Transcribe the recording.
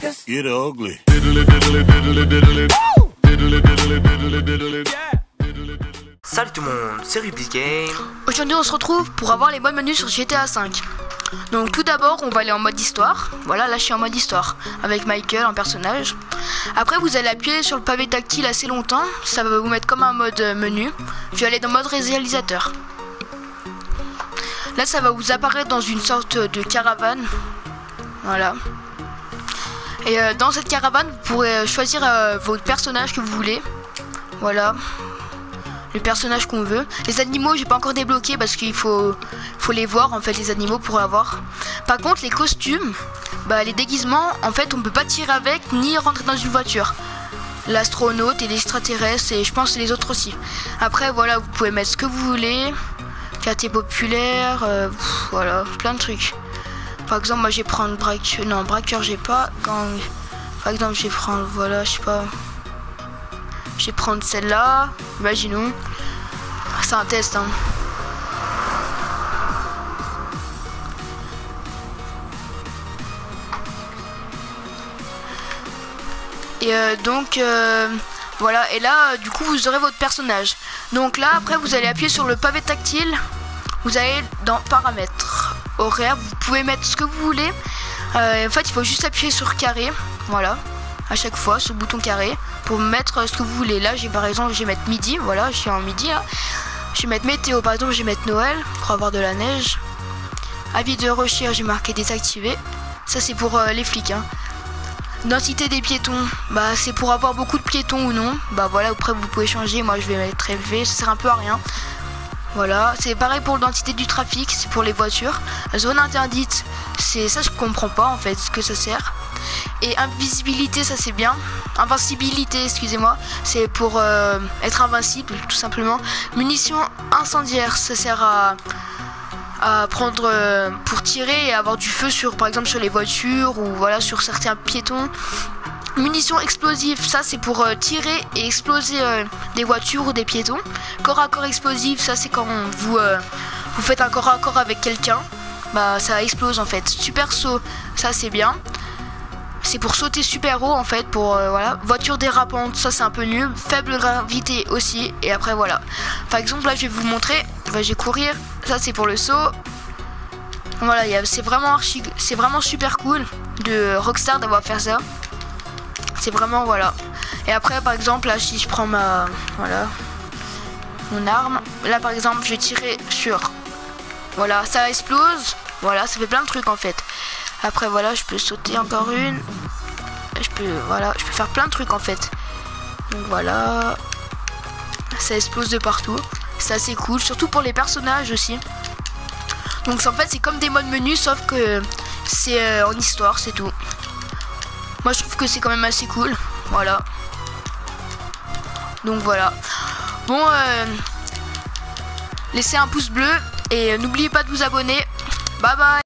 Get ugly. Salut tout le monde, c'est Rubis Game. Aujourd'hui on se retrouve pour avoir les bons menus sur GTA 5. Donc tout d'abord on va aller en mode histoire. Voilà, là je suis en mode histoire avec Michael en personnage. Après vous allez appuyer sur le pavé tactile assez longtemps. Ça va vous mettre comme un mode menu. Je vais aller dans mode réalisateur. Là ça va vous apparaître dans une sorte de caravane. Voilà. Et dans cette caravane vous pourrez choisir votre personnage que vous voulez. Voilà. Le personnage qu'on veut. Les animaux j'ai pas encore débloqué parce qu'il faut les voir en fait, les animaux pour avoir. Par contre les costumes, les déguisements en fait on peut pas tirer avec ni rentrer dans une voiture. L'astronaute et l'extraterrestre et je pense les autres aussi. Après voilà, vous pouvez mettre ce que vous voulez. Quartier populaire, voilà, plein de trucs. Par exemple moi je vais prendre braqueur j'ai pas. Gang. Par exemple je vais prendre, voilà, je sais pas. Je vais prendre celle-là, imaginons. C'est un test, hein. Et voilà, et là, du coup, vous aurez votre personnage. Donc là, après, vous allez appuyer sur le pavé tactile. Vous allez dans paramètres, horaire, vous pouvez mettre ce que vous voulez. En fait, il faut juste appuyer sur carré, voilà. À chaque fois sur le bouton carré pour mettre ce que vous voulez. Là par exemple je vais mettre midi, voilà je suis en midi là. Je vais mettre météo, par exemple je vais mettre Noël pour avoir de la neige. Avis de recherche, j'ai marqué désactivé. Ça c'est pour les flics, hein. Densité des piétons, c'est pour avoir beaucoup de piétons ou non. Voilà, après vous pouvez changer, moi je vais mettre élevé, ça sert un peu à rien. Voilà, c'est pareil pour l'identité du trafic, c'est pour les voitures. La zone interdite, c'est ça je comprends pas en fait ce que ça sert. Et invisibilité, ça c'est bien. Invincibilité, excusez-moi, c'est pour être invincible tout simplement. Munitions incendiaires, ça sert à prendre pour tirer et avoir du feu sur, par exemple sur les voitures ou voilà sur certains piétons. Munitions explosives, ça c'est pour tirer et exploser des voitures ou des piétons. Corps à corps explosif, ça c'est quand vous faites un corps à corps avec quelqu'un, ça explose en fait. Super saut, ça c'est bien. C'est pour sauter super haut en fait, pour voilà. Voiture dérapante, ça c'est un peu nul. Faible gravité aussi. Et après voilà. Par exemple là je vais vous montrer. Je vais courir. Ça c'est pour le saut. Voilà, c'est vraiment super cool de Rockstar d'avoir fait ça. C'est vraiment voilà. Et après par exemple là si je prends mon arme. Là par exemple je vais tirer sur. Voilà, ça explose. Voilà, ça fait plein de trucs en fait. Après voilà, je peux sauter encore une. Je peux faire plein de trucs en fait. Donc voilà. Ça explose de partout. C'est assez cool, surtout pour les personnages aussi. Donc en fait c'est comme des modes menus sauf que c'est en histoire, c'est tout. Moi je trouve que c'est quand même assez cool. Voilà. Donc voilà. Bon, laissez un pouce bleu et n'oubliez pas de vous abonner. Bye bye.